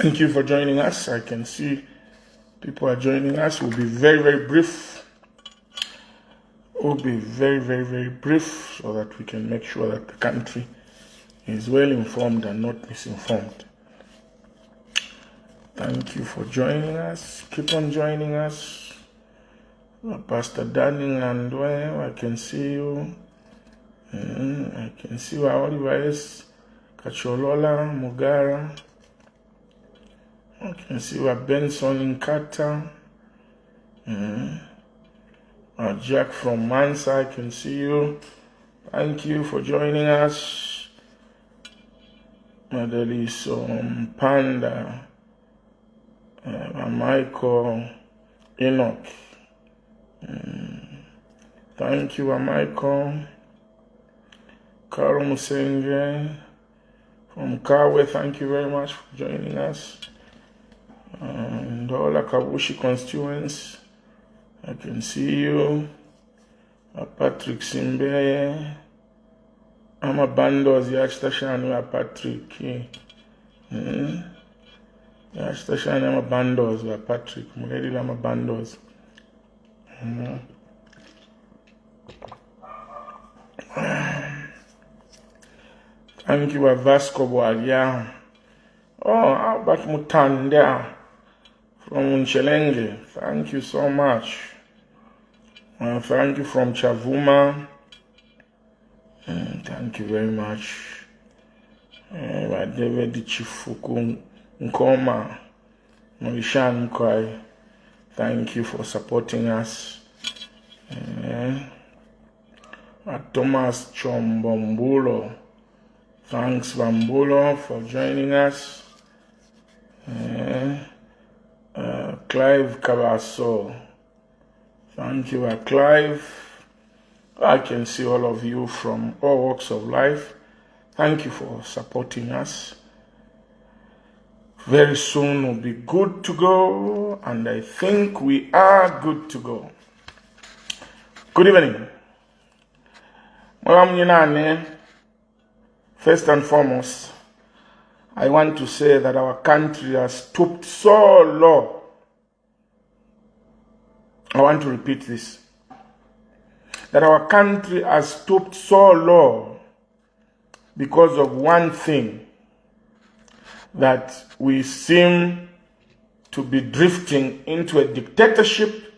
Thank you for joining us. I can see people are joining us. We'll be very, very brief. We'll be very, very, very brief so that we can make sure that the country is well informed and not misinformed. Thank you for joining us. Keep on joining us. Pastor Danny Landwe, I can see you. I can see you. Olivares, Kacholola, Mugara. I can see you. Benson Nkata. Jack from Mansa, I can see you. Thank you for joining us. There is Panda, Michael, Enoch. Thank you, Michael. Carol Musenge from Kawe, thank you very much for joining us. And all Kabushi constituents, I can see you. Patrick Simbe. I'm a bandos, Yashtashani, Patrick. Yashtashani, I'm a bandos, Patrick. Muledi, I'm a bandos. Thank you, Vasco Boalia. Oh, how about Mutanda from Unchelenge? Thank you so much. Thank you from Chavuma. Thank you very much. David Chifuku Nkoma, Morishan Mkwai. Thank you for supporting us. Thomas Chombombulo. Thanks, Bambulo, for joining us. Clive Cabasso. Thank you, Clive. I can see all of you from all walks of life. Thank you for supporting us. Very soon we'll be good to go, and I think we are good to go. Good evening. First and foremost, I want to say that our country has stooped so low. I want to repeat this. That our country has stooped so low because of one thing, that we seem to be drifting into a dictatorship,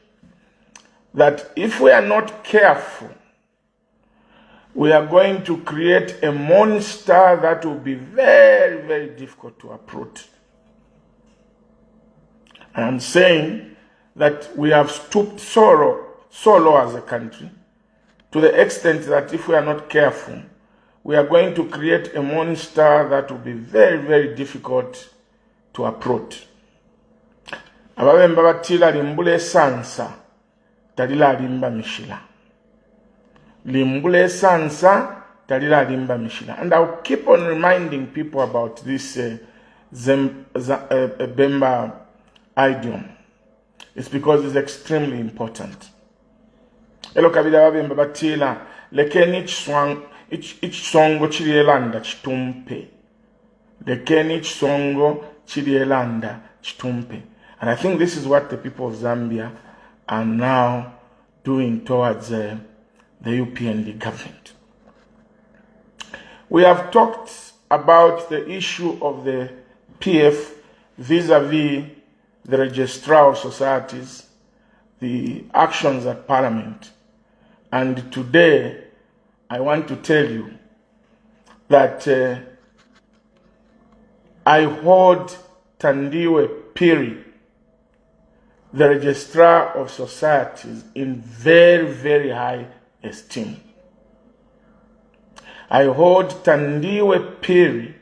that if we are not careful, we are going to create a monster that will be very, very difficult to approach. I'm saying that we have stooped so low as a country, to the extent that if we are not careful, we are going to create a monster that will be very, very difficult to approach. Ababemba batila limbule sansa, talila limba mishila. Limbule sansa, talila limba mishila. And I'll keep on reminding people about this Bemba idiom. It's because it's extremely important. Elo kabila babemba batila, lekeni songo chirielanda chitumpe. Lekeni songo chirielanda chitumpe. And I think this is what the people of Zambia are now doing towards the UPND government. We have talked about the issue of the PF vis-a-vis the Registrar of Societies, the actions at Parliament. And today, I want to tell you that I hold Tandiwe Piri, the Registrar of Societies, in very, very high esteem. I hold Tandiwe Piri,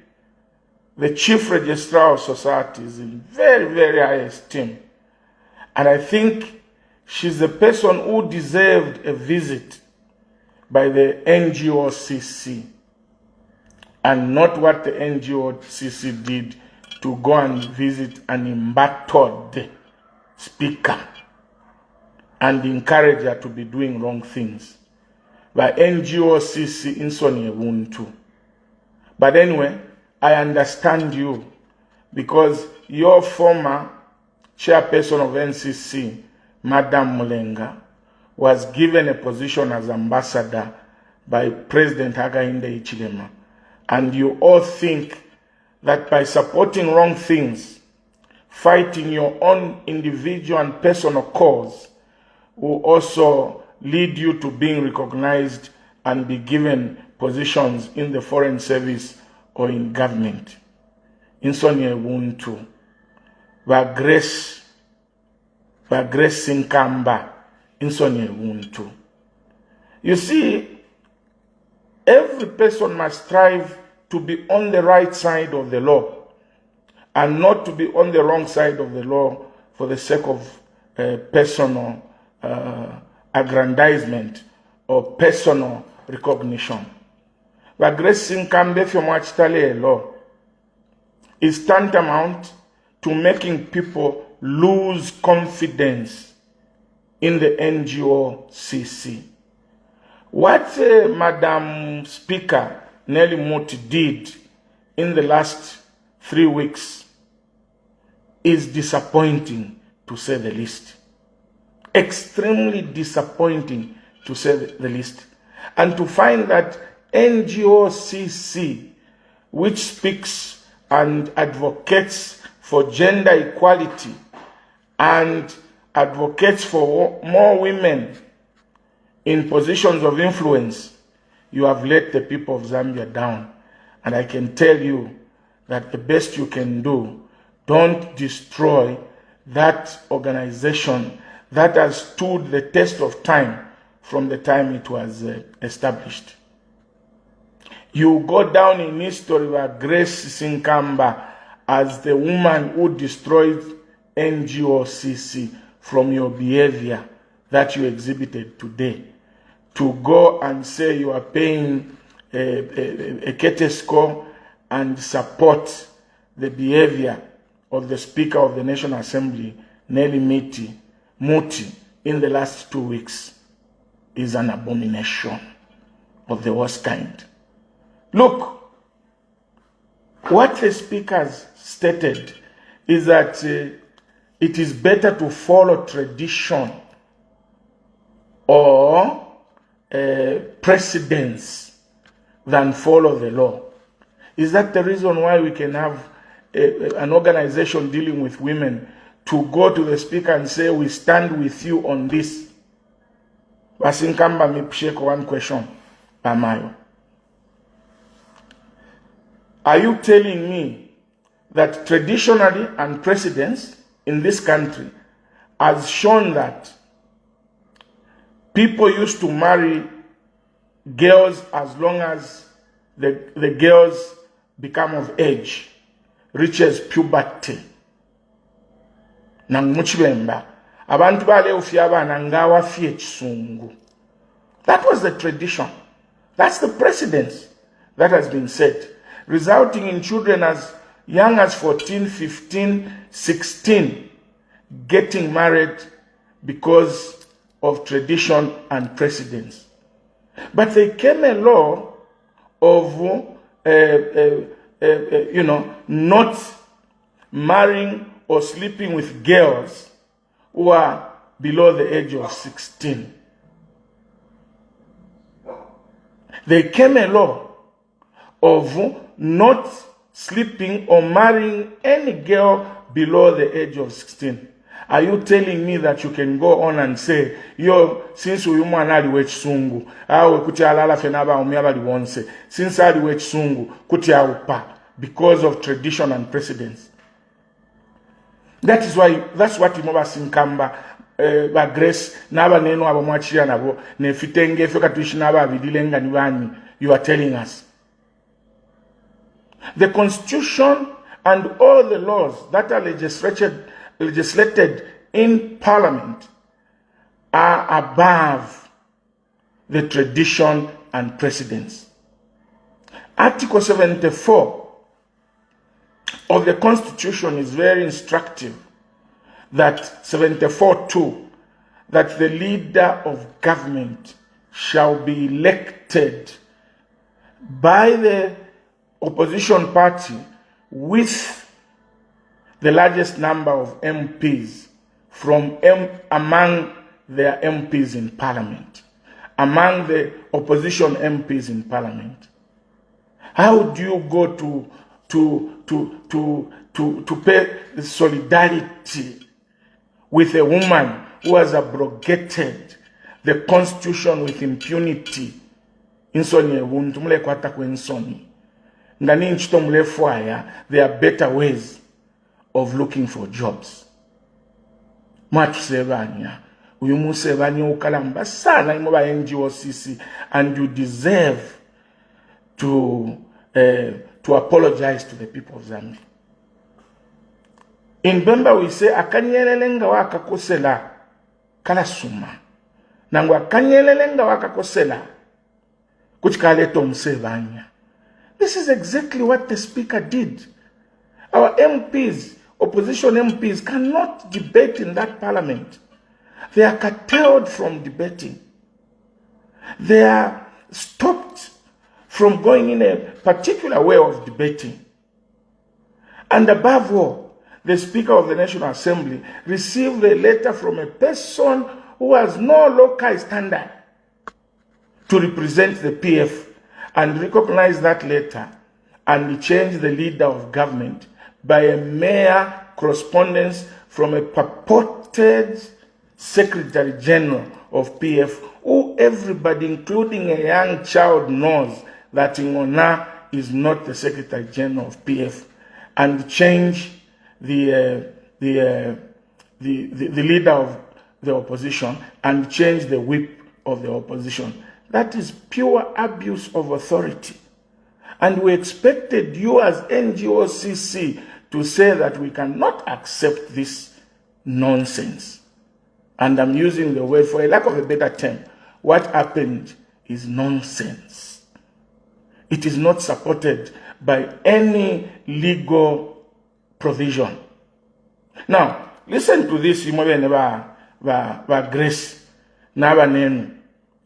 the Chief Registrar of Societies, in very, very high esteem. And I think she's the person who deserved a visit by the NGOCC, and not what the NGOCC did to go and visit an embattled speaker and encourage her to be doing wrong things. By NGOCC in Sonia Wuntu. But anyway, I understand you, because your former chairperson of NCC, Madam Mulenga, was given a position as ambassador by President Hakainde Hichilema. And you all think that by supporting wrong things, fighting your own individual and personal cause, will also lead you to being recognized and be given positions in the foreign service or in government. Insonye wuntu. Grace Kambwili. Insonye wuntu. You see, every person must strive to be on the right side of the law and not to be on the wrong side of the law for the sake of personal aggrandizement or personal recognition. But Grace Kambwili from Wachitale law is tantamount to making people lose confidence in the NGOCC. What Madam Speaker Nelly Mutti did in the last 3 weeks is disappointing, to say the least. Extremely disappointing, to say the least. And to find that NGOCC, which speaks and advocates for gender equality and advocates for more women in positions of influence, you have let the people of Zambia down. And I can tell you that the best you can do, don't destroy that organization that has stood the test of time from the time it was established. You go down in history where Grace Kambwili as the woman who destroyed NGOCC from your behavior that you exhibited today. To go and say you are paying a Kete score and support the behavior of the Speaker of the National Assembly, Nelly Mutti, in the last 2 weeks is an abomination of the worst kind. Look, what the speakers stated is that it is better to follow tradition or precedence than follow the law. Is that the reason why we can have an organization dealing with women to go to the speaker and say, we stand with you on this? Basinkamba mipsheko one question, Pamayo. Are you telling me that traditionally and precedence in this country has shown that people used to marry girls as long as the girls become of age, reaches puberty? That was the tradition. That's the precedence that has been set, resulting in children as young as 14, 15, 16 getting married because of tradition and precedence. But there came a law of not marrying or sleeping with girls who are below the age of 16. There came a law of not sleeping or marrying any girl below the age of 16. Are you telling me that you can go on and say, yo, since we mwana liwe chisungu, awe kuti alala fenaba umiaba liwonse, since aliwe chisungu, kuti aupa, because of tradition and precedence? That's what imoba sinkamba, ba Grace, naba neno abo mwachia nabo, ne fitenge fyoka tuishi naba vidilenga niwani, you are telling us. The Constitution and all the laws that are legislated in Parliament are above the tradition and precedence. Article 74 of the Constitution is very instructive, that 74(2), that the leader of government shall be elected by the opposition party with the largest number of MPs from among their MPs in parliament, among the opposition MPs in parliament. How do you go to pay solidarity with a woman who has abrogated the constitution with impunity? Insoni ebuntu mule kwata ku insoni. Ngani nchito mule fwaya, there are better ways of looking for jobs. Matu sebanya. Uyumu sebanya ukalamba sana imoba NGOCC, and you deserve to apologize to the people of Zambia. In Bemba we say akanyelelenga wakakosela kala suma. Nangu akanyelelenga wakakosela kuchikaleto msevanya. This is exactly what the speaker did. Our MPs, opposition MPs, cannot debate in that parliament. They are curtailed from debating. They are stopped from going in a particular way of debating. And above all, the Speaker of the National Assembly received a letter from a person who has no local standard to represent the PF, and recognized that letter and change the leader of government by a mere correspondence from a purported Secretary General of PF, who everybody, including a young child, knows that Ngona is not the Secretary General of PF, and change the leader of the opposition and change the whip of the opposition. That is pure abuse of authority. And we expected you as NGOCC to say that we cannot accept this nonsense. And I'm using the word, for a lack of a better term, what happened is nonsense. It is not supported by any legal provision. Now, listen to this. Grace Nabanenu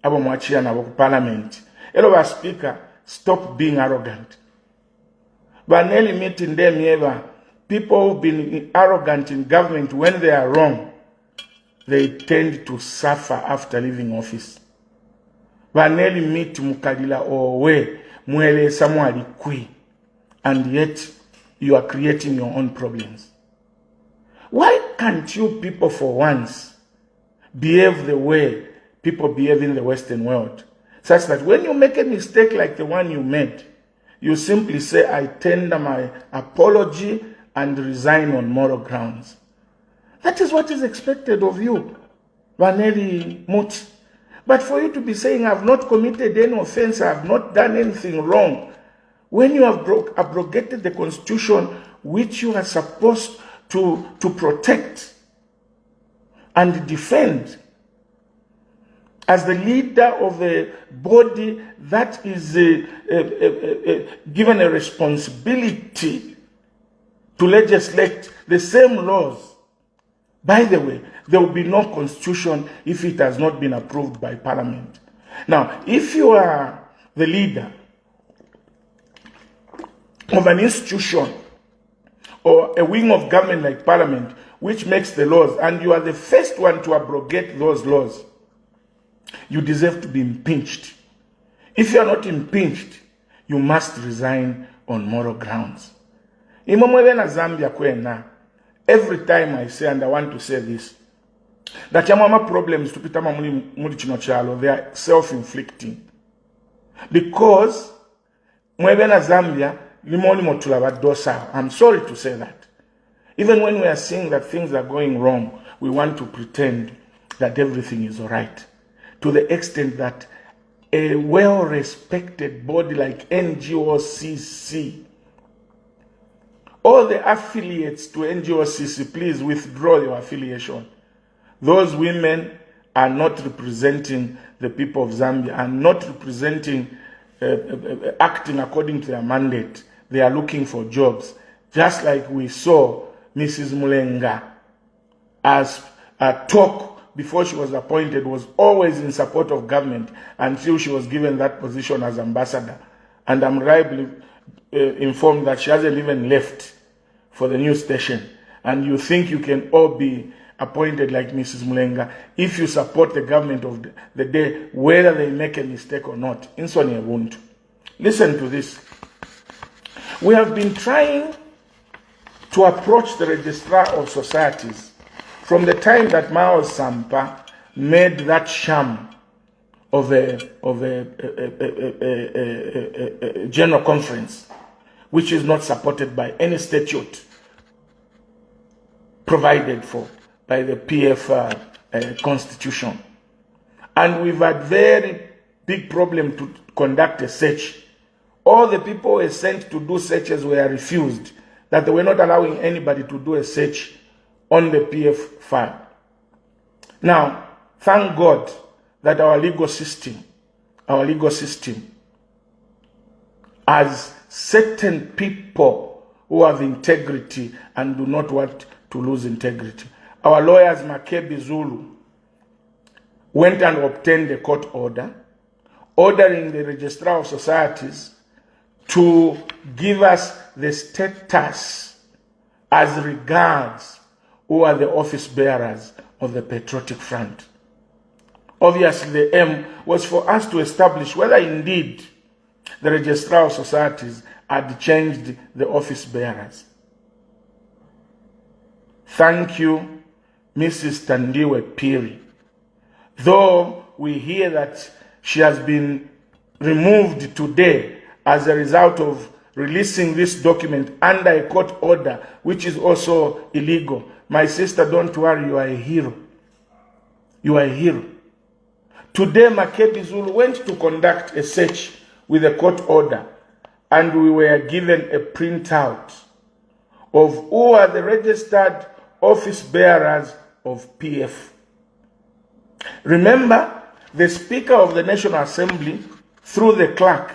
Abo Mwachia na Parliament. Hello, Speaker, stop being arrogant. But Nelly Mutti them people who've been arrogant in government, when they are wrong, they tend to suffer after leaving office. But Nelly Mutti mukadila owe mwele samwali kui, and yet you are creating your own problems. Why can't you people for once behave the way people behave in the Western world, such that when you make a mistake like the one you made, you simply say, I tender my apology and resign on moral grounds? That is what is expected of you, Nelly Mutti. But for you to be saying, I have not committed any offense, I have not done anything wrong, when you have abrogated the constitution which you are supposed to protect and defend, as the leader of a body that is given a responsibility to legislate the same laws. By the way, there will be no constitution if it has not been approved by Parliament. Now, if you are the leader of an institution or a wing of government like Parliament, which makes the laws, and you are the first one to abrogate those laws, you deserve to be impeached. If you are not impeached, you must resign on moral grounds. Imamwele na Zambia kwena, every time I say, and I want to say this, that yamama problems to pitama muli chino chalo, they are self-inflicting. Because mwele na Zambia, limoni motula badosa. I'm sorry to say that. Even when we are seeing that things are going wrong, we want to pretend that everything is all right. To the extent that a well-respected body like NGOCC, all the affiliates to NGOCC, please withdraw your affiliation. Those women are not representing the people of Zambia, are not representing, acting according to their mandate. They are looking for jobs. Just like we saw Mrs. Mulenga, as a talk before she was appointed, was always in support of government until she was given that position as ambassador. And I'm reliably informed that she hasn't even left for the new station. and you think you can all be appointed like Mrs. Mulenga if you support the government of the day, whether they make a mistake or not. Listen to this. We have been trying to approach the Registrar of Societies from the time that Mao Sampa made that sham of a general conference, which is not supported by any statute provided for by the PF constitution. And we've had very big problem to conduct a search. All the people were sent to do searches were refused, that they were not allowing anybody to do a search on the PF file. Now, thank God that our legal system has certain people who have integrity and do not want to lose integrity. Our lawyers, Makebi Zulu, went and obtained a court order ordering the Registrar of Societies to give us the status as regards who are the office bearers of the Patriotic Front. Obviously, the aim was for us to establish whether indeed the Registrar of Societies had changed the office bearers. Thank you, Mrs. Tandiwe Piri. Though we hear that she has been removed today as a result of releasing this document under a court order, which is also illegal. My sister, don't worry, you are a hero. You are a hero. Today, Makebi Zulu went to conduct a search with a court order, and we were given a printout of who are the registered office bearers of PF. Remember, the Speaker of the National Assembly, through the clerk,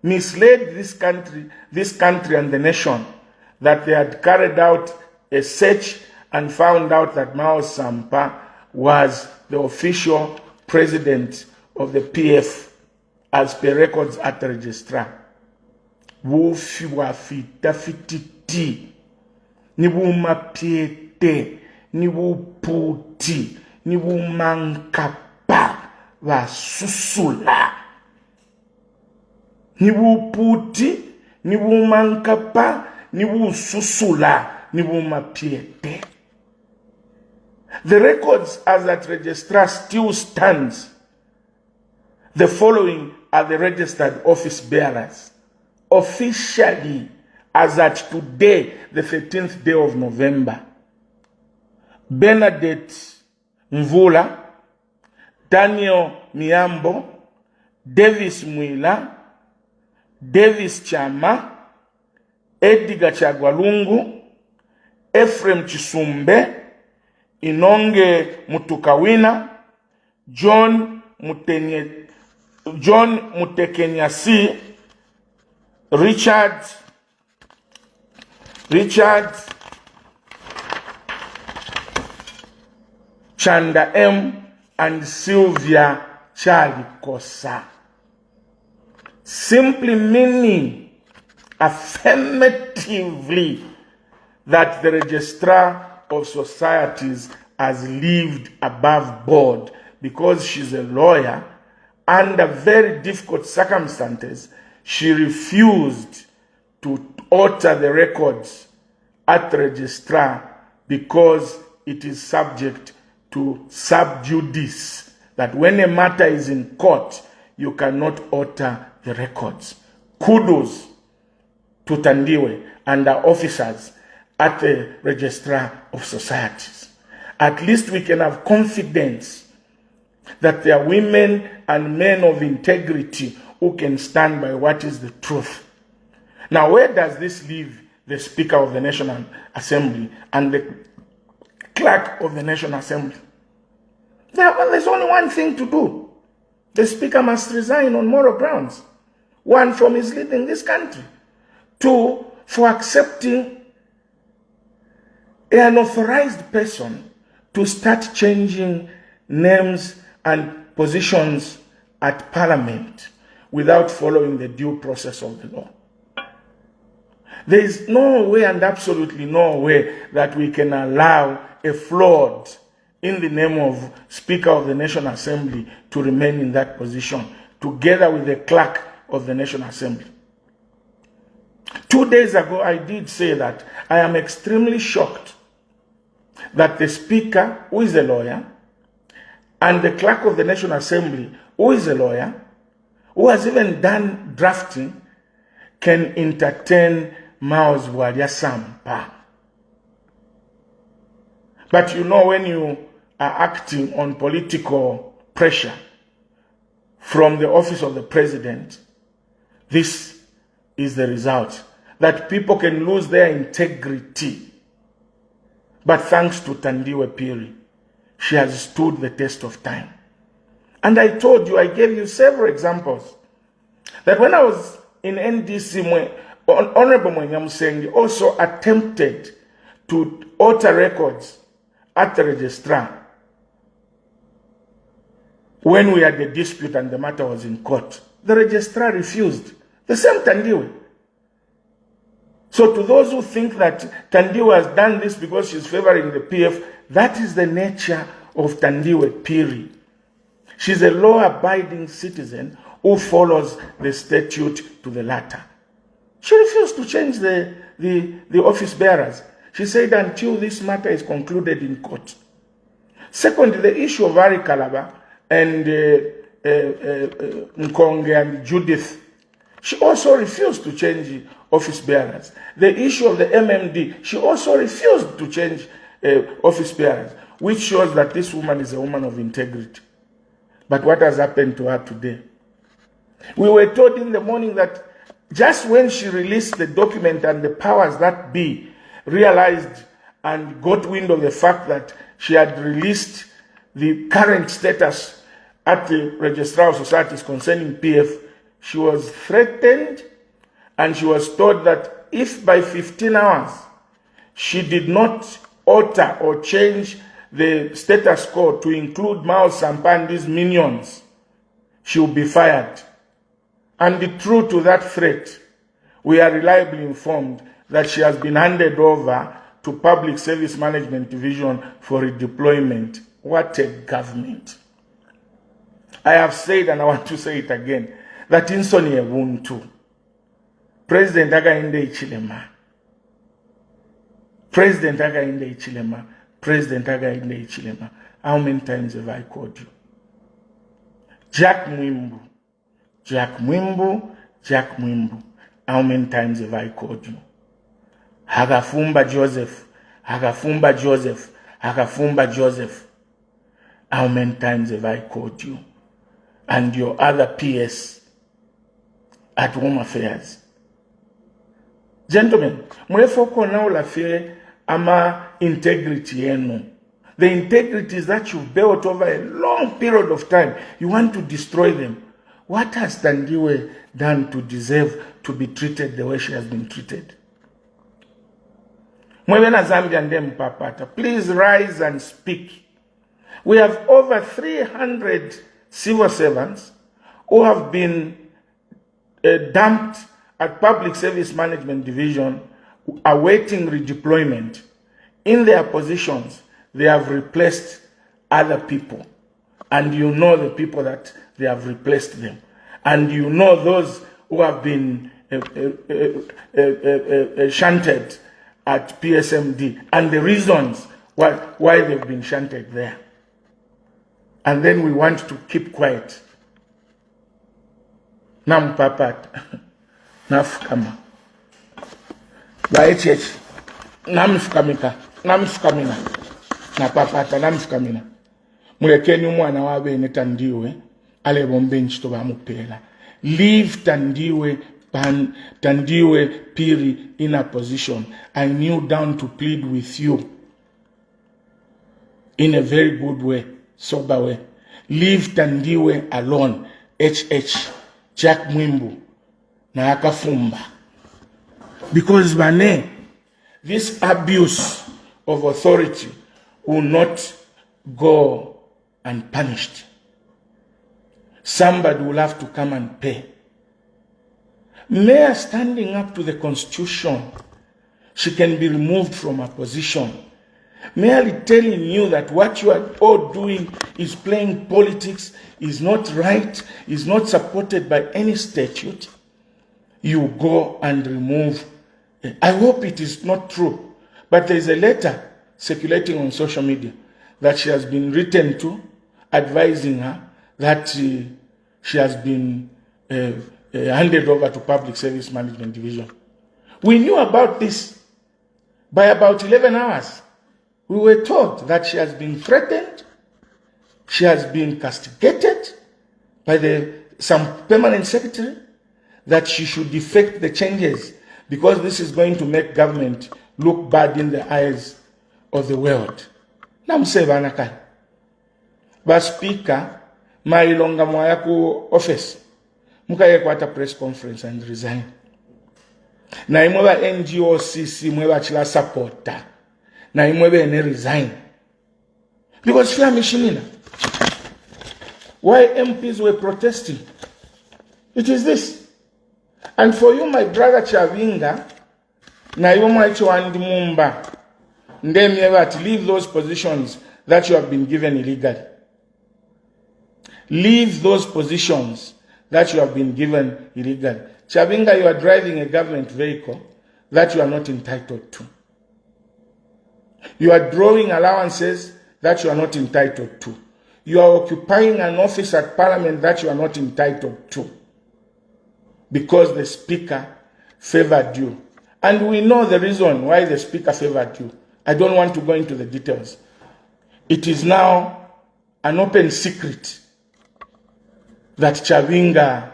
misled this country and the nation that they had carried out a search and found out that Mao Sampa was the official president of the PF as per records at the Registrar. Wufi wafita fititi, nibu mapiete, nibu puti, nibu mankapa, wa susula. Nibu puti, nibu mankapa, nibu susula, nibu mapiete. The records as that Registrar still stands. The following are the registered office bearers. Officially, as at today, the 13th day of November, Bernadette Mvula, Daniel Miambo, Davis Mwila, Davis Chama, Edgar Chagwalungu, Ephraim Chisumbe, Inonge Mutukawina, John Mutekenyasi, Richard Chanda M, and Sylvia Charlie Kosa. Simply meaning affirmatively that the Registrar of Societies has lived above board because she's a lawyer. Under very difficult circumstances, she refused to alter the records at the Registrar because it is subject to sub judice, that when a matter is in court, you cannot alter the records. Kudos to Tandiwe and the officers at the Registrar of Societies. At least we can have confidence that there are women and men of integrity who can stand by what is the truth. Now, where does this leave the Speaker of the National Assembly and the Clerk of the National Assembly? There's only one thing to do. The Speaker must resign on moral grounds. One, from his leading this country. Two, for accepting an authorized person to start changing names and positions at Parliament without following the due process of the law. There is no way and absolutely no way that we can allow a fraud in the name of Speaker of the National Assembly to remain in that position, together with the clerk of the National Assembly. 2 days ago, I did say that I am extremely shocked that the Speaker, who is a lawyer, and the clerk of the National Assembly, who is a lawyer, who has even done drafting, can entertain Mao's Bwalia Sampa. But you know, when you are acting on political pressure from the office of the president, this is the result. That people can lose their integrity. But thanks to Thandiwe Phiri, she has stood the test of time. And I told you, I gave you several examples, that when I was in NDC, Honorable Mwenyamusengi also attempted to alter records at the registrar when we had a dispute and the matter was in court. The registrar refused. The same Thandiwe. So to those who think that Thandiwe has done this because she's favoring the PF, that is the nature of Thandiwe Phiri. She's a law-abiding citizen who follows the statute to the letter. She refused to change the office bearers. She said until this matter is concluded in court. Second, the issue of Ari Kalaba and Nkonge and Judith, she also refused to change office bearers. The issue of the MMD, she also refused to change office bearers, which shows that this woman is a woman of integrity. But what has happened to her today? We were told in the morning that just when she released the document and the powers that be realized and got wind of the fact that she had released the current status at the Registrar of Societies concerning PF, she was threatened and she was told that if by 15 hours she did not alter or change the status quo to include Mao Sampandi's minions, she will be fired. And true to that threat, we are reliably informed that she has been handed over to Public Service Management Division for redeployment. What a government. I have said, and I want to say it again, that in Sony Ubuntu, President Againde Ichilema, President Againde Ichilema, President Againde Ichilema, how many times have I called you? Jack Mwimbu, Jack Mwimbu, Jack Mwimbu, how many times have I called you? Hagafumba Joseph, Hagafumba Joseph, Hagafumba Joseph, how many times have I called you? And your other PS at Home Affairs. Gentlemen, mwefoko na ulafire ama integrity yenu. The integrities that you've built over a long period of time, you want to destroy them. What has Thandiwe done to deserve to be treated the way she has been treated? Mwebena Zambia ndem papata, please rise and speak. We have over 300 civil servants who have been dumped at Public Service Management Division awaiting redeployment. In their positions, they have replaced other people. And you know the people that they have replaced them. And you know those who have been shunted at PSMD and the reasons why they've been shunted there. And then we want to keep quiet. Nam papat, nafkama. Baechech, namfkamika, namfkamina. Na papata, namfkamina. Mulekeni mwana wabe ne Thandiwe, ale bombenchi to bamupela. Leave Thandiwe Phiri in a position. I kneel down to plead with you in a very good way, sober way. Leave Thandiwe alone. HH, Jack Mwimbu, na Akafumba. Because Bane, this abuse of authority will not go unpunished. Somebody will have to come and pay. mere standing up to the Constitution, she can be removed from her position. Merely telling you that what you are all doing is playing politics, is not right, is not supported by any statute, you go and remove. I hope it is not true, but there is a letter circulating on social media that she has been written to, advising her that she has been handed over to Public Service Management Division. We knew about this by about 11 hours. We were told that she has been threatened, she has been castigated by some permanent secretary, that she should effect the changes because this is going to make government look bad in the eyes of the world. Namsebanaka. But speaker, mailonga mwaya ku office, mukaye kwata press conference and resign. Na imweba NGOCC mweba chila supporter. Na imwebe ene resign. Because fear mishimina. Why MPs were protesting? It is this. And for you, my brother Chavinga, na iwo mwaicho andi mumba, ndemyewa, leave those positions that you have been given illegally. Leave those positions that you have been given illegally. Chavinga, you are driving a government vehicle that you are not entitled to. You are drawing allowances that you are not entitled to. You are occupying an office at Parliament that you are not entitled to. Because the Speaker favored you. And we know the reason why the Speaker favored you. I don't want to go into the details. It is now an open secret that Chavinga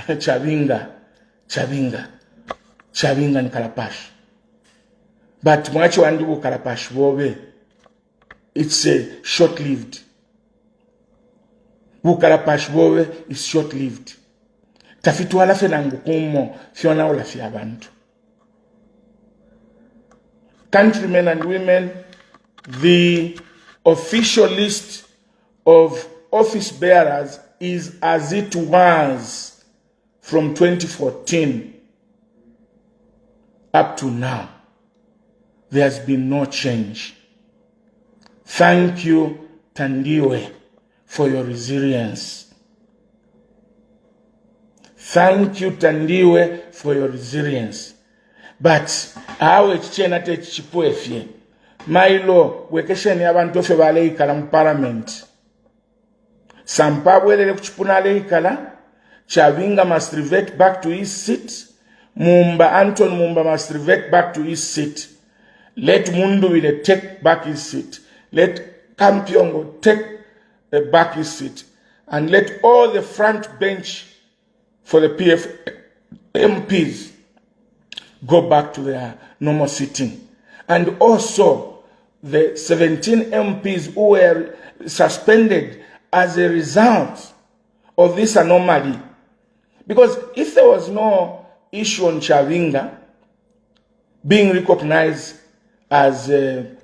ni Kalapash. But mwacho andibu Kalapash bobe, it's short-lived. Kalapash bobe is short-lived. Tafitu alafe na ngukumo fiona olafi abantu. Countrymen and women, the official list of office bearers is as it was from 2014 up to now. There has been no change. Thank you, Tandiwe, for your resilience. Thank you, Tandiwe, for your resilience. But how chichena te chipuefye. Mailo wekesheni abantu fe baleikala mu parliament. Sampabwelele kuchipuna aleikala. Chavinga must revert back to his seat. Anton Mumba must revert back to his seat. Let Mundu will take back his seat. Let Kampiongo take back his seat. And let all the front bench for the PF MPs go back to their normal sitting. And also the 17 MPs who were suspended as a result of this anomaly. Because if there was no issue on Chavinga being recognized as a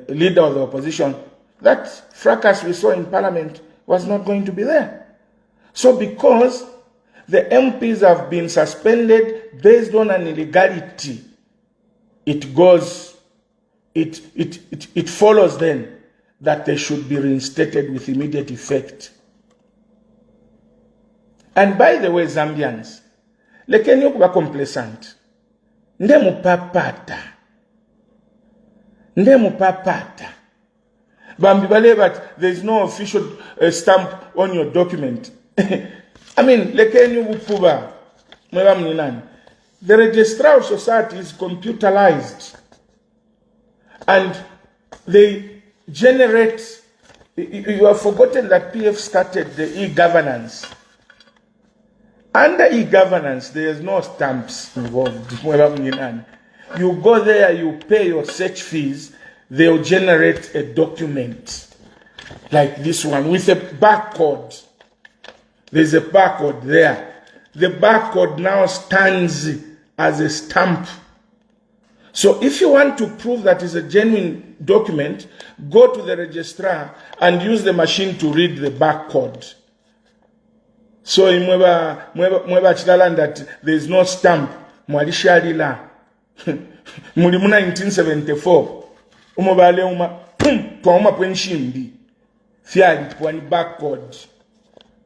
leader of the opposition, that fracas we saw in Parliament was not going to be there. So because the MPs have been suspended based on an illegality, it follows then that they should be reinstated with immediate effect. And by the way, Zambians, lekeni okuba complacent. Nde mupapata. Bambi bale, but there is no official stamp on your document. I mean, lekeni upuba. The Registrar of Society is computerized. And they generate, you have forgotten that PF started the e-governance. Under e-governance, there is no stamps involved. You go there, you pay your search fees, they'll generate a document like this one with a barcode. There's a barcode there. The barcode now stands as a stamp. So if you want to prove that it's a genuine document, go to the registrar and use the machine to read the barcode. So mweba chilala that there is no stamp mwalishalila mulimu 1974 umobale twauma penshindi fiali twani backward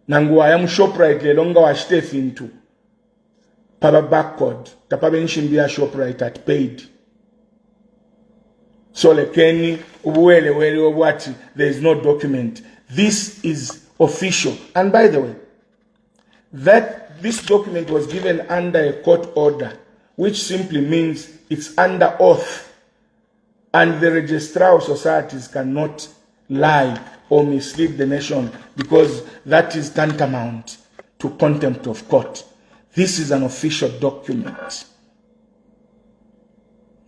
nanguwa ya Shoprite lelonga wa Stefintu paba backward tapaba nshindi ya Shoprite at paid. So lekeni ubuwele wele obwati there is no document. This is official. And by the way, that this document was given under a court order, which simply means it's under oath, and the registrar of societies cannot lie or mislead the nation, because that is tantamount to contempt of court. This is an official document.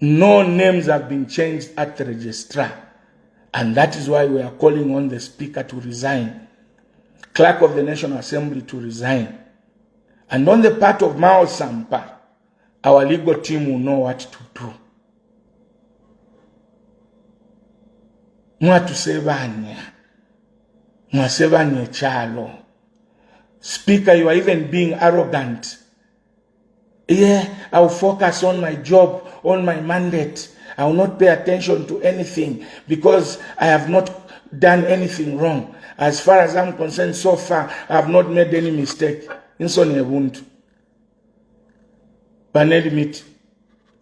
No names have been changed at the registrar, and that is why we are calling on the Speaker to resign, Clerk of the National Assembly to resign. And on the part of Mao Sampa, our legal team will know what to do. Mwasevanye chalo. Speaker, you are even being arrogant. Yeah, I will focus on my job, on my mandate. I will not pay attention to anything because I have not done anything wrong. As far as I'm concerned, so far, I have not made any mistake. Insoni ebuntu. Nelly Mutti.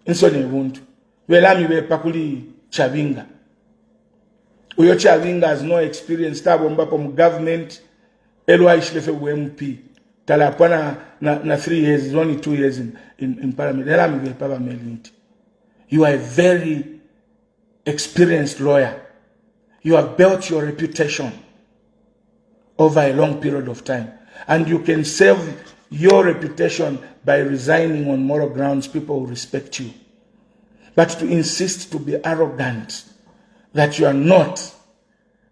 Insoni ebuntu. Welami we pakuli Chavinga. Uyo Chavinga has no experience. Tabo mbapo mu-government. Elwa ishlefe u-MP. Talapana na 3 years. It's only 2 years in parliament. Elami we papa Nelly Mutti. You are a very experienced lawyer. You have built your reputation over a long period of time. And you can save your reputation by resigning on moral grounds. People will respect you. But to insist to be arrogant, that you are not,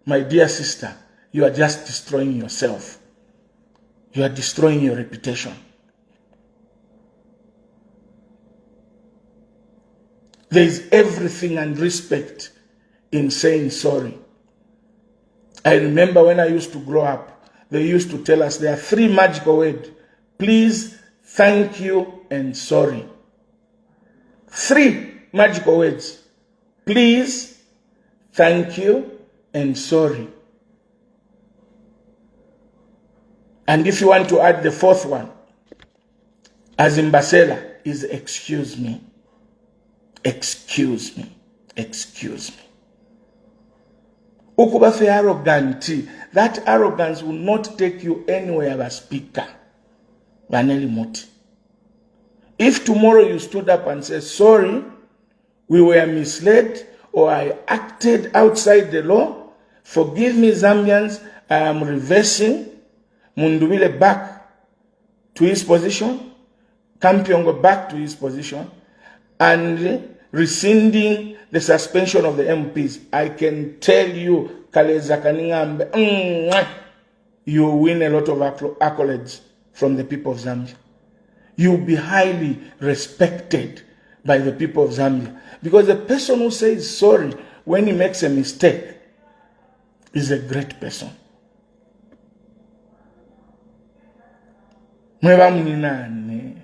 my dear sister, you are just destroying yourself. You are destroying your reputation. There is everything and respect in saying sorry. I remember when I used to grow up, they used to tell us there are 3 magical words: please, thank you, and sorry. 3 magical words: please, thank you, and sorry. And if you want to add the 4th one, as in Basela, is excuse me. Excuse me. Excuse me. Ukuba fe arrogancy, that arrogance will not take you anywhere as Speaker. Nelly Mutti. If tomorrow you stood up and said, sorry, we were misled, or I acted outside the law, forgive me, Zambians, I am reversing, Munduwile back to his position, Kampiongo back to his position, and rescinding the suspension of the MPs, I can tell you, Kaleza Kaningambe, you win a lot of accolades from the people of Zambia. You'll be highly respected by the people of Zambia. Because the person who says sorry when he makes a mistake is a great person. Mweba mninane.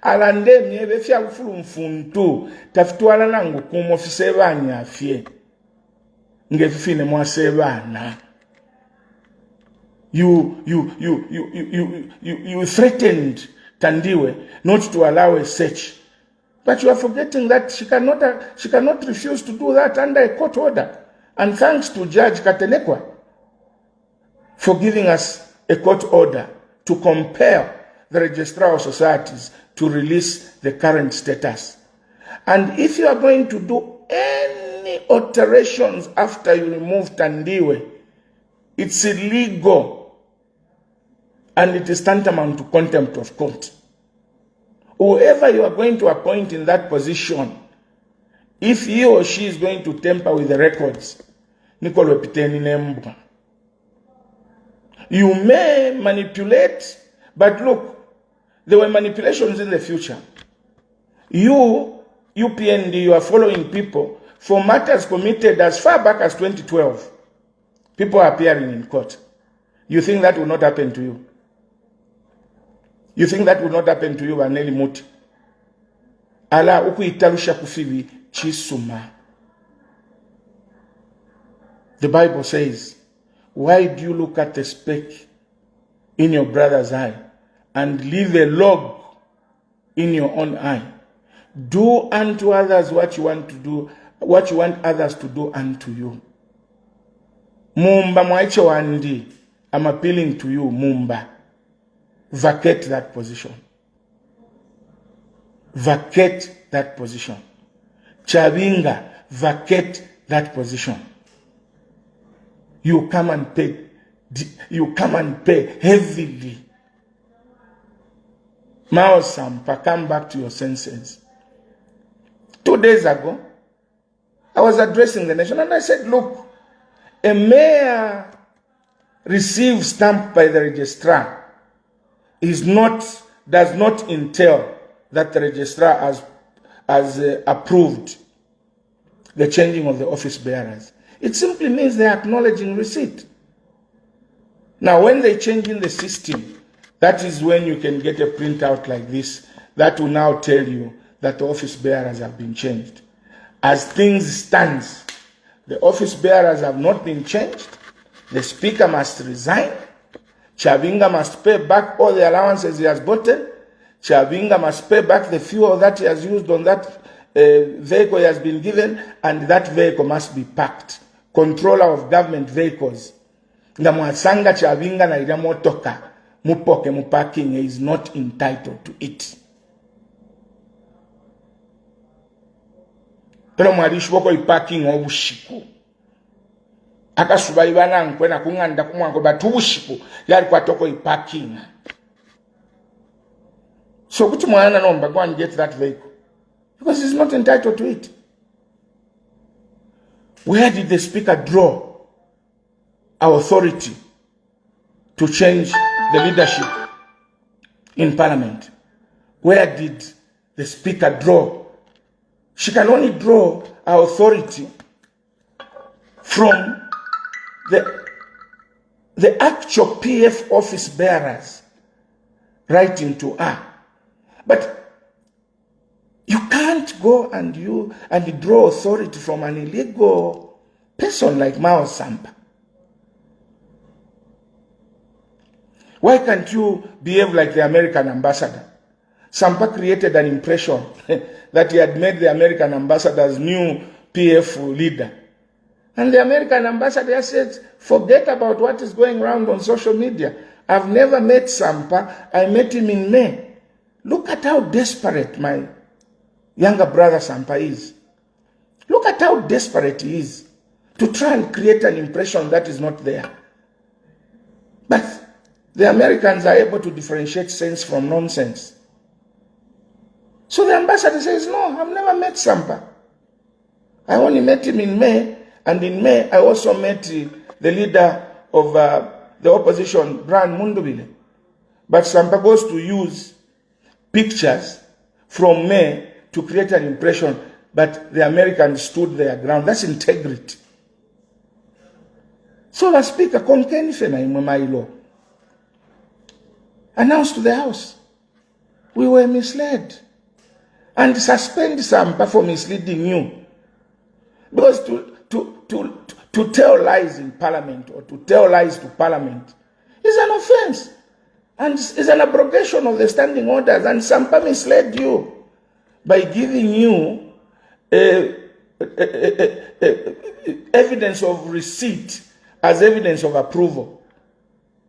Alande miebe fia ufulu mfuntu. Tafituala nangu kumofise banya afye. Ngefifine mwase bana. You threatened Tandiwe not to allow a search. But you are forgetting that she cannot refuse to do that under a court order. And thanks to Judge Katenekwa for giving us a court order to compel the Registrar of Societies to release the current status. And if you are going to do any alterations after you remove Tandiwe, it's illegal and it is tantamount to contempt of court. Whoever you are going to appoint in that position, if he or she is going to tamper with the records, you may manipulate, but look, there were manipulations in the future. You, UPND, you are following people for matters committed as far back as 2012. People are appearing in court. You think that will not happen to you? You think that will not happen to you, Nelly Mutti? Ala ukuitalusha kufibi Chishimba. The Bible says, why do you look at the speck in your brother's eye and leave a log in your own eye? Do unto others what you want to do, what you want others to do unto you. Mumba mwaicho wandi. I'm appealing to you, Mumba. Vacate that position. Vacate that position. Chabinga, vacate that position. You come and pay heavily. Mao Sampa, come back to your senses. 2 days ago, I was addressing the nation and I said, look, a mayor received stamp by the registrar does not entail that the registrar has approved the changing of the office bearers. It simply means they're acknowledging receipt. Now, when they change in the system, that is when you can get a printout like this that will now tell you that the office bearers have been changed. As things stand, the office bearers have not been changed. The speaker must resign. Chavinga must pay back all the allowances he has gotten. Chavinga must pay back the fuel that he has used on that vehicle he has been given, and that vehicle must be packed. Controller of government vehicles. Nga mwasanga Chavinga na ila motoka mupoke muparking is not entitled to it. Tero mwalishi wako iparking obushiku. Akasuba ibana nkwena kunganda kumwango batubushiku yali kwa toko iparking. So kuti mwana nomba go and get that vehicle because he's not entitled to it. Where did the speaker draw our authority to change the leadership in parliament? Where did the speaker draw? She can only draw our authority from the actual PF office bearers writing to her. But you can't go and draw authority from an illegal person like Mao Sampa. Why can't you behave like the American ambassador? Sampa created an impression that he had made the American ambassador's new PF leader. And the American ambassador said, forget about what is going around on social media. I've never met Sampa. I met him in May. Look at how desperate my younger brother Sampa is. Look at how desperate he is to try and create an impression that is not there. But the Americans are able to differentiate sense from nonsense. So the ambassador says, no, I've never met Sampa. I only met him in May, and in May I also met the leader of the opposition, Brian Mundubile. But Sampa goes to use pictures from May to create an impression, but the Americans stood their ground. That's integrity. So the speaker, announced to the House, we were misled, and suspend Sampa for misleading you. Because to tell lies in Parliament or to tell lies to Parliament is an offense and is an abrogation of the standing orders. And Sampa misled you by giving you evidence of receipt as evidence of approval.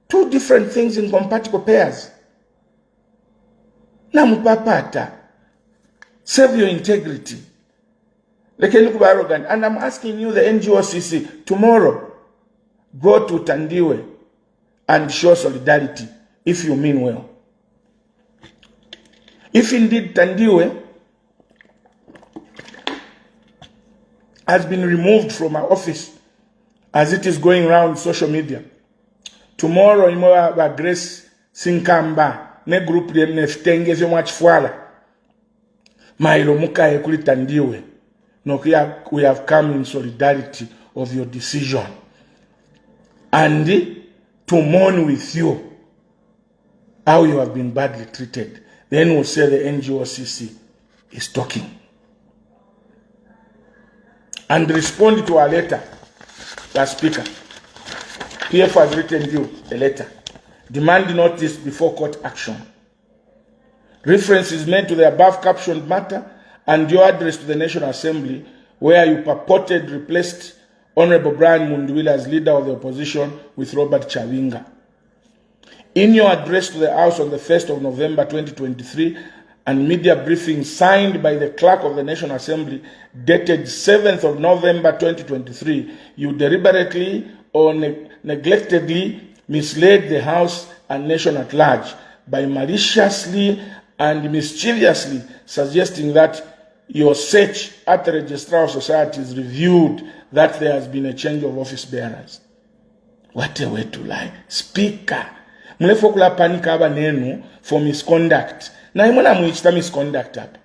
Two different things in compatible pairs. Namupapata. Save your integrity. Like look arrogant. And I'm asking you, the NGOCC, tomorrow, go to Tandiwe and show solidarity if you mean well. If indeed Tandiwe has been removed from our office as it is going around social media, tomorrow you have Grace Sinkamba ne group nefitenge vyo mwachfuala mailo mukaye kuli Tandiwe. No, we have come in solidarity of your decision. And to mourn with you how you have been badly treated. Then we'll say the NGOCC is talking. And respond to our letter, the Speaker. PF has written you a letter. Demand notice before court action. Reference is made to the above captioned matter and your address to the National Assembly, where you purported replaced Honorable Brian Mundwili as leader of the opposition with Robert Chavinga. In your address to the House on the 1st of November 2023 and media briefing signed by the Clerk of the National Assembly dated 7th of November 2023, you deliberately or neglectedly misled the House and nation at large by maliciously and mischievously suggesting that your search at the Registrar of Societies revealed that there has been a change of office bearers. What a way to lie. Speaker, mulefokula panika aba nenu for misconduct. Na imwana muichita misconduct up.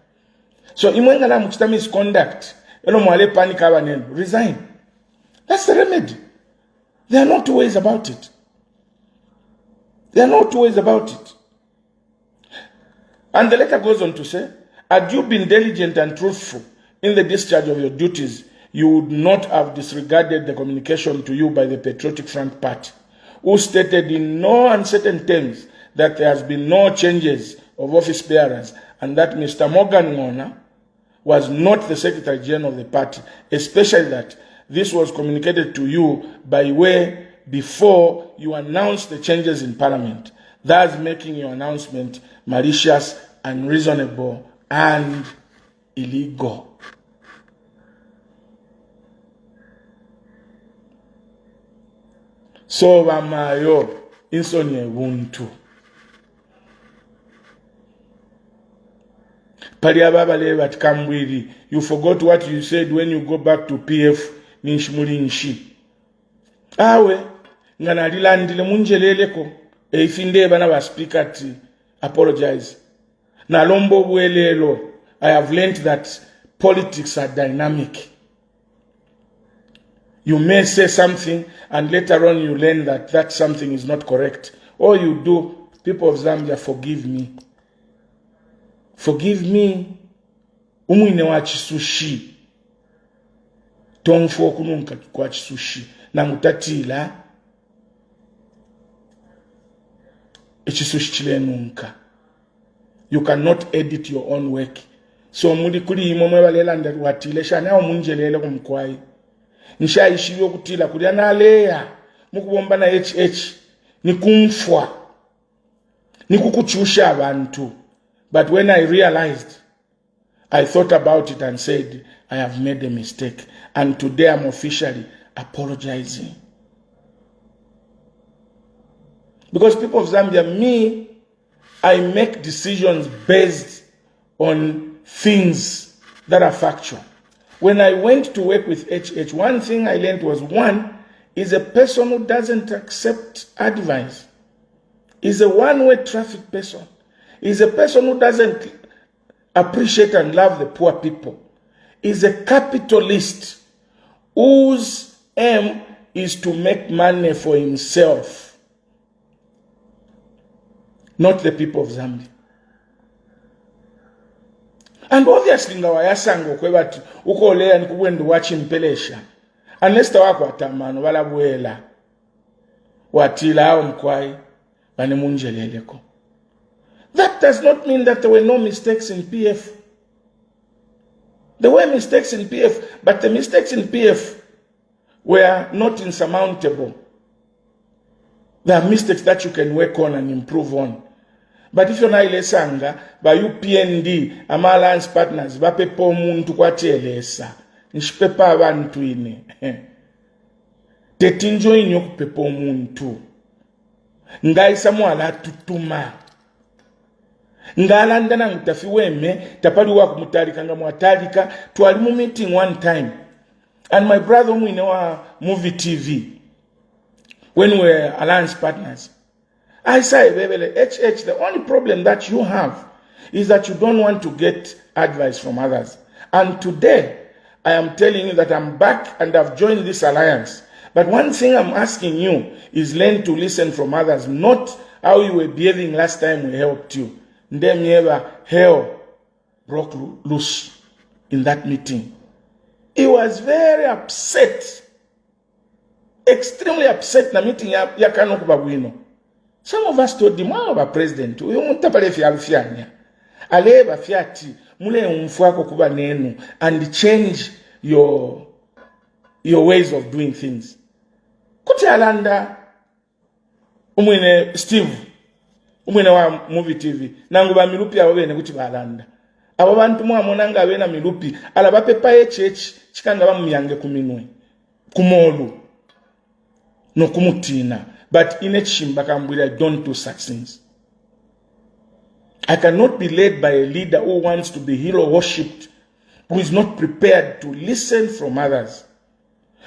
So imwenga na muichita misconduct. Elo mwale panika aba nenu. Resign. That's the remedy. There are no two ways about it. There are no two ways about it. And the letter goes on to say, had you been diligent and truthful in the discharge of your duties, you would not have disregarded the communication to you by the Patriotic Front Party, who stated in no uncertain terms that there has been no changes of office bearers and that Mr. Morgan Ngona was not the Secretary General of the party, especially that this was communicated to you by way before you announced the changes in Parliament, thus making your announcement malicious, unreasonable, and illegal. So bamayo insonye buntu. Paliababale at Kambwili, you forgot what you said when you go back to PF Ninshmulinshi. Awe ngana lilandile munjeleleko eifinde bana ba speaker ti apologize. Na lombo bwelelo, I have learned that politics are dynamic. You may say something and later on you learn that that something is not correct. All you do, people of Zambia, forgive me. Forgive me. Umwine wa chisushi. Tongfo kununka kwa chisushi. Na mutatila. Chisushi chile nunka. You cannot edit your own work. So muli kuli imomwe balelanda watile shana omunjelele kumkwai. Nisha ishiyo kutila kuli analea. Mukubomba na HH. Nikumfwa. Nikukuchusha abantu. But when I realized, I thought about it and said, I have made a mistake. And today I'm officially apologizing. Because people of Zambia, me, I make decisions based on things that are factual. When I went to work with HH, one thing I learned was, one, is a person who doesn't accept advice. Is a one-way traffic person. Is a person who doesn't appreciate and love the poor people. Is a capitalist whose aim is to make money for himself, not the people of Zambia. And obviously ngawayasango kwebati ukolea nikubwendu wachimpelesha. Unless tawako atamano wala buela. Watila hao mkwai bani munjeleleko. That does not mean that there were no mistakes in PF. There were mistakes in PF, but the mistakes in PF were not insurmountable. There are mistakes that you can work on and improve on. But if you're not ilesanga, by you PND, ama alliance partners, bape po muntu kwa tielesa. Nishpepa abantu ine. Tetinjo inyo kupepo muntu. Ngai samuala tutuma. Ngalanda na mtafiweme, tapali waku mutarika nga muatarika, tualimu meeting one time. And my brother whom we know movie TV, when we were alliance partners, I say, baby, HH, the only problem that you have is that you don't want to get advice from others. And today, I am telling you that I'm back and I've joined this alliance But one thing I'm asking you is learn to listen from others, not how you were behaving last time we helped you. Ndemyeva, hell broke loose in that meeting. He was very upset, extremely upset na meeting ya Kano Kubabwino. Some of us told him, "Wow, president, uyu muntapale fiafyanya. Aleba fiati, mule umfuako kuba nenu, and change your ways of doing things." Kuti alanda, umwene Steve, umwene wa movie TV, nangu ba milupi ya wawene kuti balanda. Abo bantu mwamonanga abena milupi, alaba pepa echechi, chikanga ba myange kuminwe, kumolu, no kumutina. But in Chishimba, Kambwili, I don't do such things. I cannot be led by a leader who wants to be hero worshipped, who is not prepared to listen from others.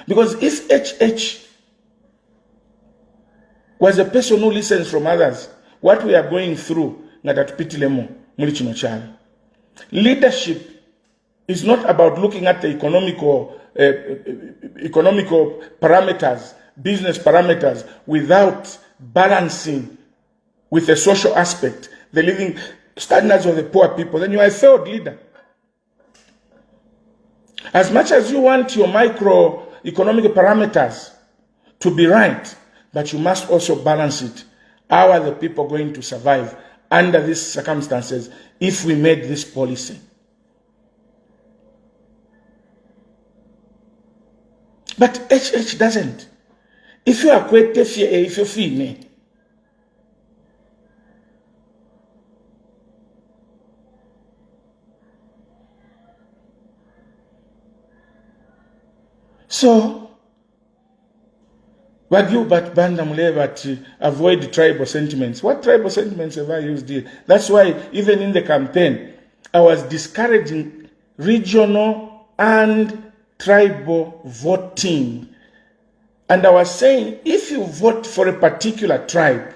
Because if HH was a person who listens from others, what we are going through, leadership is not about looking at the economical parameters, business parameters, without balancing with the social aspect, the living standards of the poor people. Then you are a failed leader. As much as you want your microeconomic parameters to be right, but you must also balance it. How are the people going to survive under these circumstances if we made this policy? But HH doesn't. If you are quite if you feel me. So, Wagyu but Bandamule to avoid tribal sentiments. What tribal sentiments have I used here? That's why even in the campaign, I was discouraging regional and tribal voting. And I was saying, if you vote for a particular tribe,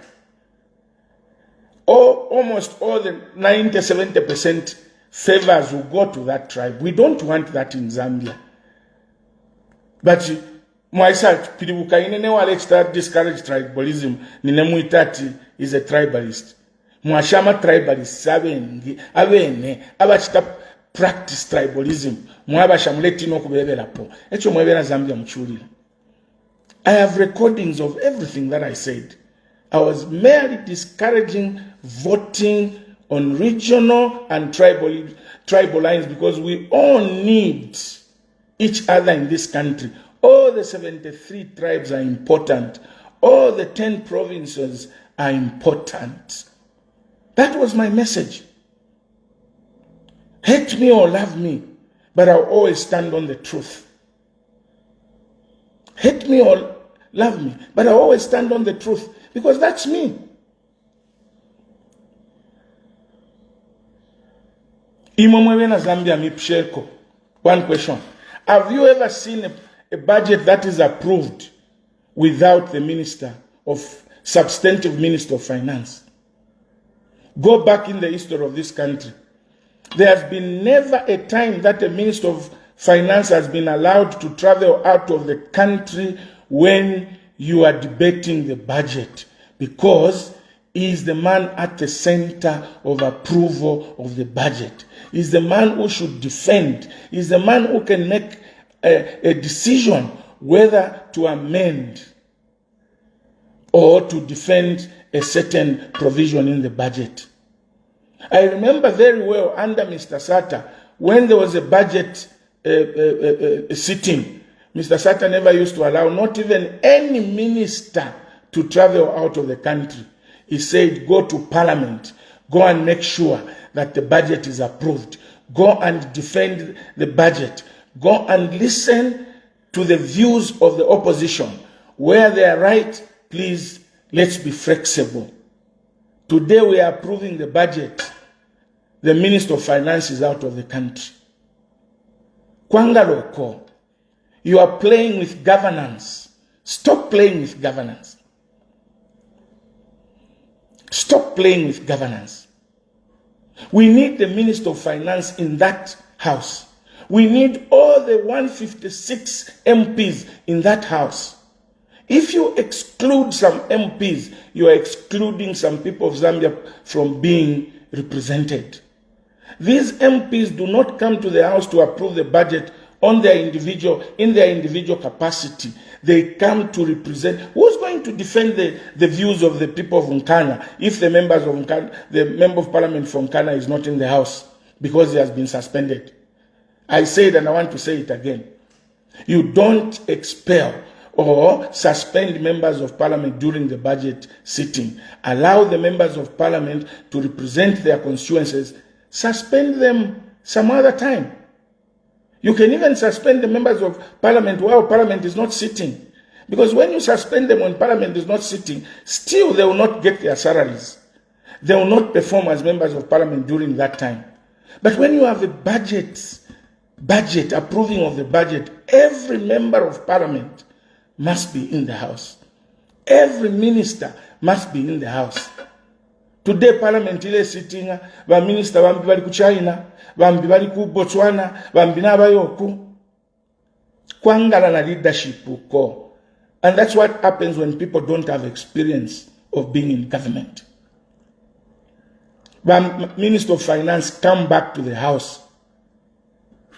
almost all the 90-70% favors will go to that tribe. We don't want that in Zambia. But myself, Pidibukaine start discourage tribalism. Ninemuitati is a tribalist. Mwashama tribalist avene abachita practice tribalism. Mwabashamuleti no kubebela po. Echo mwebela Zambia mchulila. I have recordings of everything that I said. I was merely discouraging voting on regional and tribal lines because we all need each other in this country. All the 73 tribes are important. All the 10 provinces are important. That was my message. Hate me or love me, but I'll always stand on the truth. Hate me or love me, but I'll always stand on the truth because that's me. One question. Have you ever seen a budget that is approved without the substantive minister of finance? Go back in the history of this country. There has been never a time that a minister of finance has been allowed to travel out of the country when you are debating the budget, because he is the man at the center of approval of the budget. He is the man who should defend. He is the man who can make a decision whether to amend or to defend a certain provision in the budget. I remember very well under Mr. Sata, when there was a budget sitting, Mr. Sata never used to allow not even any minister to travel out of the country. He said, go to parliament, go and make sure that the budget is approved. Go and defend the budget. Go and listen to the views of the opposition. Where they are right, please, let's be flexible. Today we are approving the budget. The Minister of Finance is out of the country. Kwangaloko, you are playing with governance. Stop playing with governance. Stop playing with governance. We need the Minister of Finance in that house. We need all the 156 MPs in that house. If you exclude some MPs, you are excluding some people of Zambia from being represented. These MPs do not come to the House to approve the budget in their individual capacity. They come to represent. Who's going to defend the views of the people of Nkana if the member of parliament from Nkana is not in the House because he has been suspended? I said, and I want to say it again. You don't expel or suspend members of parliament during the budget sitting. Allow the members of parliament to represent their constituencies. Suspend them some other time. You can even suspend the members of parliament while parliament is not sitting. Because when you suspend them when parliament is not sitting, still they will not get their salaries. They will not perform as members of parliament during that time. But when you have a budget approving of the budget, every member of parliament must be in the House. Every minister must be in the House. Today parliament is sitting, ba minister bambi bali ku China, bambi bali ku Botswana, bambi n'abayoku. Kwangala na leadership uko. And that's what happens when people don't have experience of being in government. Minister of Finance, come back to the House.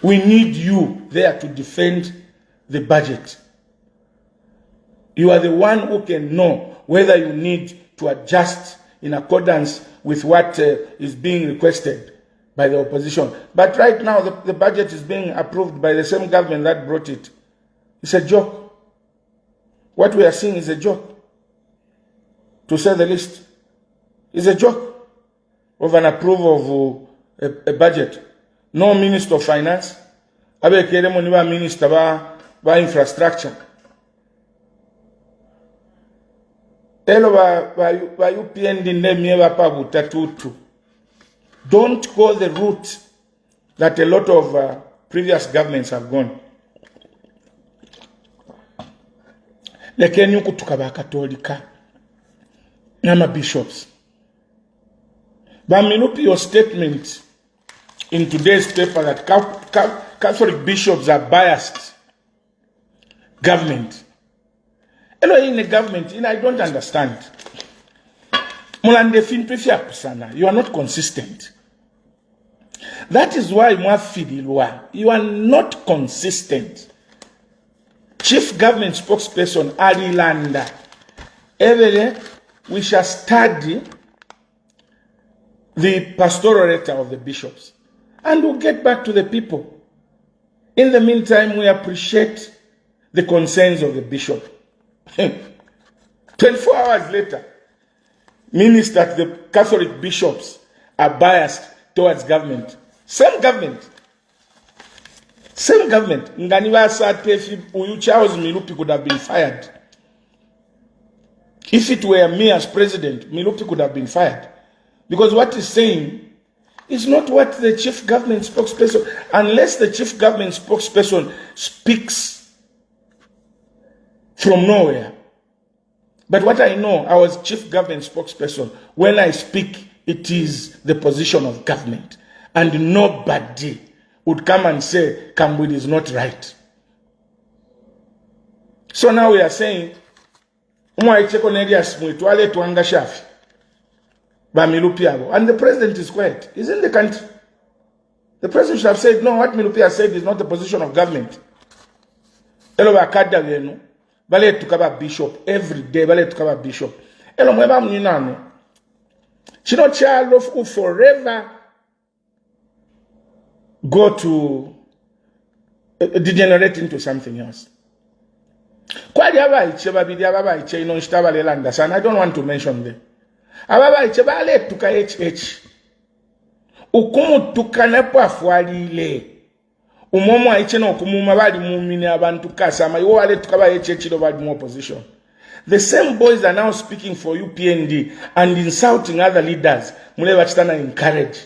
We need you there to defend the budget. You are the one who can know whether you need to adjust in accordance with what is being requested by the opposition. But right now, the budget is being approved by the same government that brought it. It's a joke. What we are seeing is a joke, to say the least. It's a joke of an approval of a budget. No Minister of Finance. Minister of Infrastructure. Don't go the route that a lot of previous governments have gone. Lekenyu kutukaba Katolika nama bishops. Bamilupi your statement in today's paper that Catholic bishops are biased government. In the government, I don't understand. You are not consistent. That is why you are not consistent. Chief government spokesperson Ali Landa. We shall study the pastoral letter of the bishops and we'll get back to the people. In the meantime, we appreciate the concerns of the bishop. 24 hours later, ministers, the Catholic bishops are biased towards government. Same government. Same government. Nganiwa Satefi Uyu Charles Milupi could have been fired. If it were me as president, Milupi could have been fired. Because what he's saying is not what the chief government spokesperson, unless the chief government spokesperson speaks from nowhere. But what I know, I was chief government spokesperson. When I speak, it is the position of government. And nobody would come and say, Kambwili is not right. So now we are saying, and the president is quiet. He's in the country. The president should have said, no, what Milupi has said is not the position of government. Bale tukaba bishop every day. Bale tukaba bishop. Elo mweba mninane. Chino child who forever go to degenerate into something else. Kwali aba iche babidi aba iche ino nshitaba lelanda sana. I don't want to mention them. Aba iche bale tuka HH. Ukumu tukanepo afualile. Umomo aiche no kumuma bali mumini abantu kasama yo wale tukaba HH bali mu opposition. The same boys are now speaking for UPND and insulting other leaders. Mule bachitana encourage.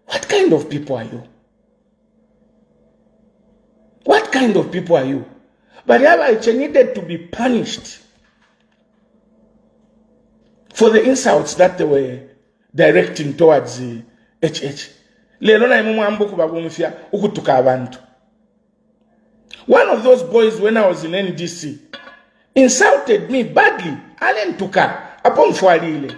What kind of people are you? What kind of people are you? But Aiche needed to be punished for the insults that they were directing towards the HH. One of those boys, when I was in NDC, insulted me badly. Alentuka upon Fualile.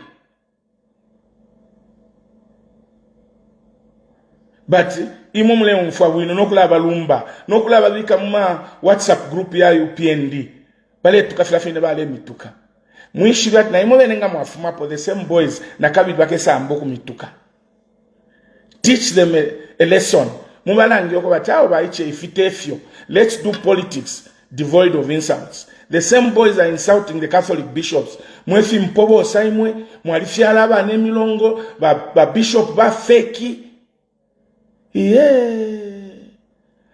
But imumle umfawino nokulaba lumba nokulaba bika muma WhatsApp group ya UPND bale tukafila fine bale mituka mwishi bat na imo benenga mwafuma po the same boys na kabidi bakesa amboku mituka. Teach them a lesson. Mubalangi yoko batao baiche ifitefyo. Let's do politics devoid of insults. The same boys are insulting the Catholic bishops. Mwefi mpobo saimwe mwalifyala ba nemilongo ba bishop ba feki.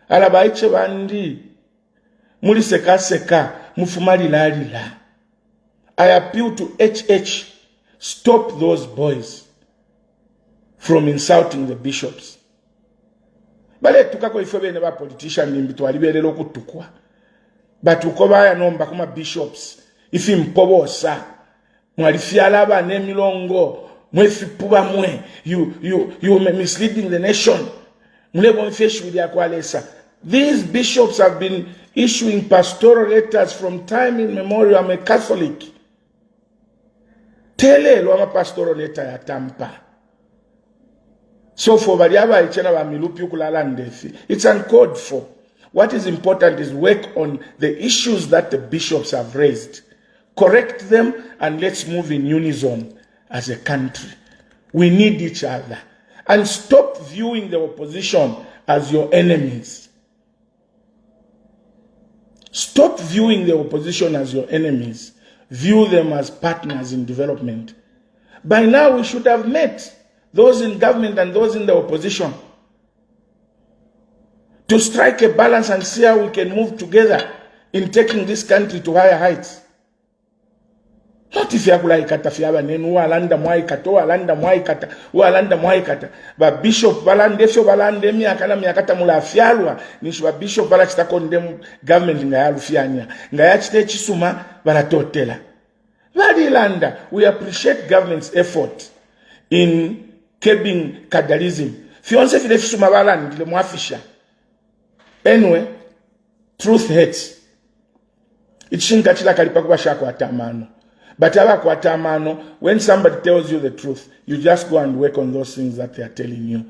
Ala baiche bandi muli seka mufumali lalila. I appeal to HH, stop those boys from insulting the bishops. Bale tukako ifebe ne ba politician nimbitu aliberelo kutukwa. But ukobaya nomba kuma bishops ifi mpobosa mwalifyala ba nemilongo mwefi puba mwe you misleading the nation. These bishops have been issuing pastoral letters from time immemorial. I'm a Catholic. Tele lo ama pastoral letter ya tampa. So for bariaba ichena ba milupi ukulala ndefi. It's uncalled for. What is important is work on the issues that the bishops have raised. Correct them and let's move in unison as a country. We need each other. And stop viewing the opposition as your enemies. Stop viewing the opposition as your enemies. View them as partners in development. By now we should have met those in government and those in the opposition to strike a balance and see how we can move together in taking this country to higher heights. Not if you are like Katafiaba, Nenu, Alanda Moikato, Alanda Moikata, Alanda Moikata, but Bishop Balandefio Balandemia, Kanamiakata Mula Fialua, Nishwa Bishop Balachta condemn government in the Alufiania, Ngayachte Chisuma, Baratotela. Vadilanda, we appreciate government's effort in curbing cadalism. Fionse Filefisuma Baland, the Moafisha. Anyway, truth hurts. It's Shinkachila Kalipakuba Shako Atamano. But when somebody tells you the truth, you just go and work on those things that they are telling you.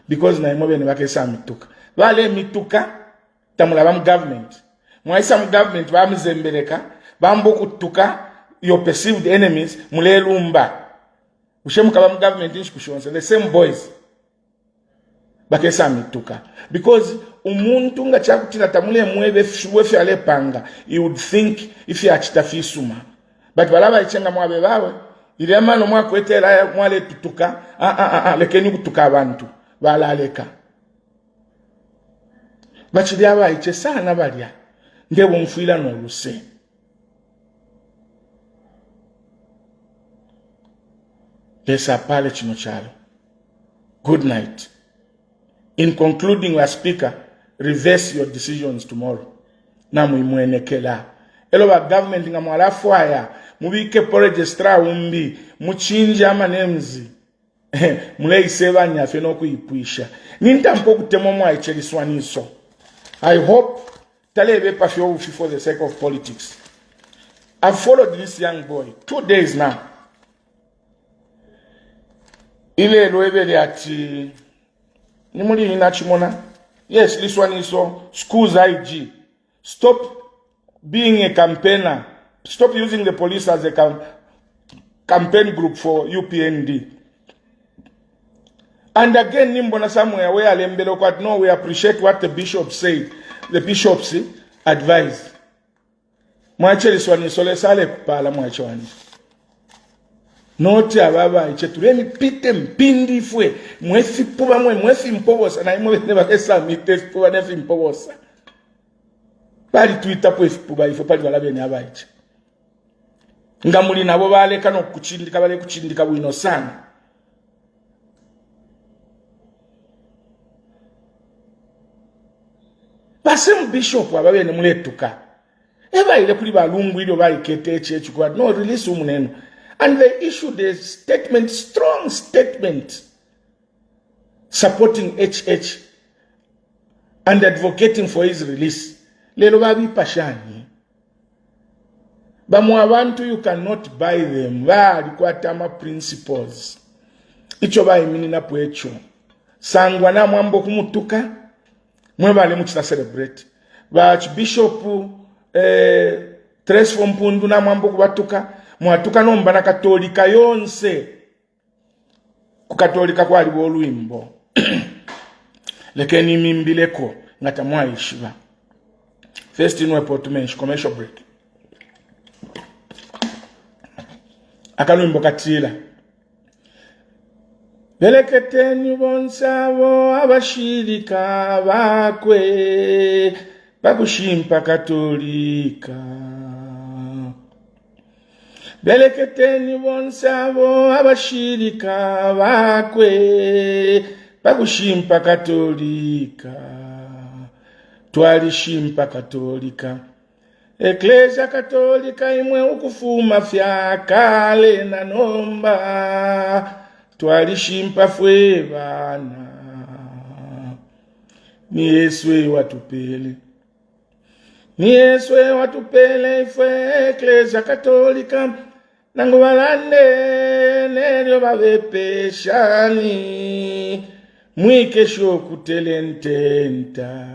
Because na imobe ne bakesa mituka. Bale mituka tamulabam government. Mwaisa government bamzembeleka bambo kutuka your perceived enemies mulelumba. Ushemukaba government inshikushonse the same boys. Bakesa mituka. Because umuntu nga chakutira tamule mwebe wefe alepanga, you would think if you achitafisuma. But balaba ichenga mwabe bawe, ile mano mwakwetera mwale tutuka, lekeni kutuka abantu balaleka. Bachiri aba iche sana balya. Ngebo mfuila no luse. Lesa pale chino chalo. Good night. In concluding, our speaker, reverse your decisions tomorrow. Namu imuenekela. Eloba government nga mwala fwaya. Mubike po registrar umbi. Muchinja ama nemzi. Mule iseva nyafe no kuipuisha. Ninta mpo kutemo mwa icheliswaniso. I hope talebe pafyo ufi for the sake of politics. I've followed this young boy 2 days now. Ile loebele ati Nimuli hinachimona. Yes, this one is so. Schools IG. Stop being a campaigner. Stop using the police as a campaign group for UPND. And again, Nimbona somewhere where Alembelo quite no, we appreciate what the bishop said. The bishops advised. Mwacheli swani sole sale kupala mwachwani. Noti ababa ichetureni pite mpindi fwe mwefi puba mwefi mpobosa na imwe neba kesa mite puba nefi mpobosa bali tuita po puba ifo pali balabe ni abaje ngamuli nabo baleka no kuchindika bale kuchindika bwino sana basem bishop ababe ne muletuka eba ile kuli balungu ilyo bali kete chechu kwa no release umuneno. And they issued a statement, strong statement, supporting HH and advocating for his release. Lelo babi pashani. Bamu abantu you cannot buy them. Kwatama principles. Icho ba imini na poecho. Sangwa na mwambo kumutuka. Mwebale muchita celebrate. Ba Archbishop Tres Fompundu na mwambo kubatuka. Mwatuka nomba na katolika yonse. Kukatolika kwa alibu oluimbo. Lekeni mimbileko. Ngata mwa ishiva. First in report to mention commercial break. Akaluimbo katila. Beleketeni bonsabo abashirika bakwe bakushimpa katolika. Beleketeni bonsabo abashirika bakwe bakushimpa katolika. Twalishimpa katolika. Eklesia katolika imwe ukufuma fyakale na nomba. Twalishimpa fwe bana. Ni Yeswe watupele. Ni Yeswe watupele ifwe eklesia katolika. Nangu walande neryo bavepeshani. Mwikesho kutelententa.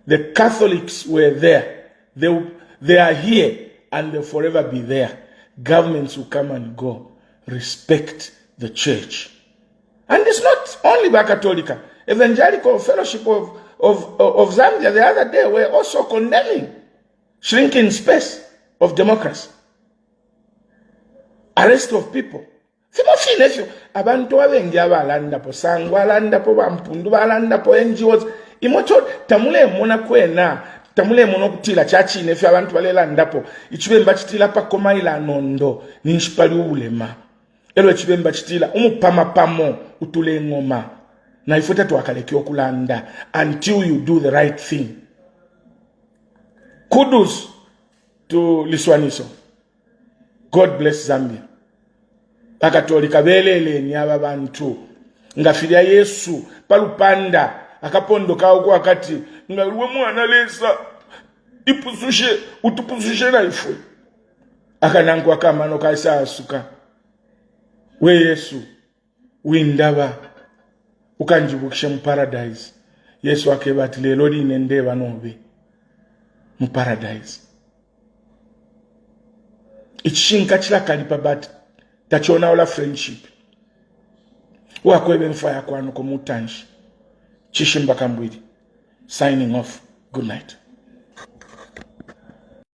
The Catholics were there. They are here and they'll forever be there. Governments will come and go. Respect the church. And it's not only by Catholic. Evangelical Fellowship of Zambia the other day were also condemning shrinking space of democracy. Arrest of people. Abantu abengi abalanda po sangwa alanda po bampundu balanda po NGOs imocho tamule mona kwena tamule mono kutila chachi nefe abantu balelanda po ichibemba chitila pa koma ila nondo ninshipali ulema elo ichibemba chitila umupama pamo utule ngoma na ifuta tuwakaleki okulanda until you do the right thing. Kudos to Liswaniso. God bless Zambia. Akatolika belele nyaba bantu ngafilia Yesu palupanda akapondoka uko wakati ngaliwe mwana lesa ipuzushe utupuzushe na ifwe akanangu akamano kaisa asuka we Yesu windaba ukanjibukishe mu paradise. Yesu akebati lelo linende banobe mu paradise ichinka chila kalipa bati tachona ola friendship. Wakwebe mfaya kwanu komutanji. Chishimba Kambwili. Signing off. Good night.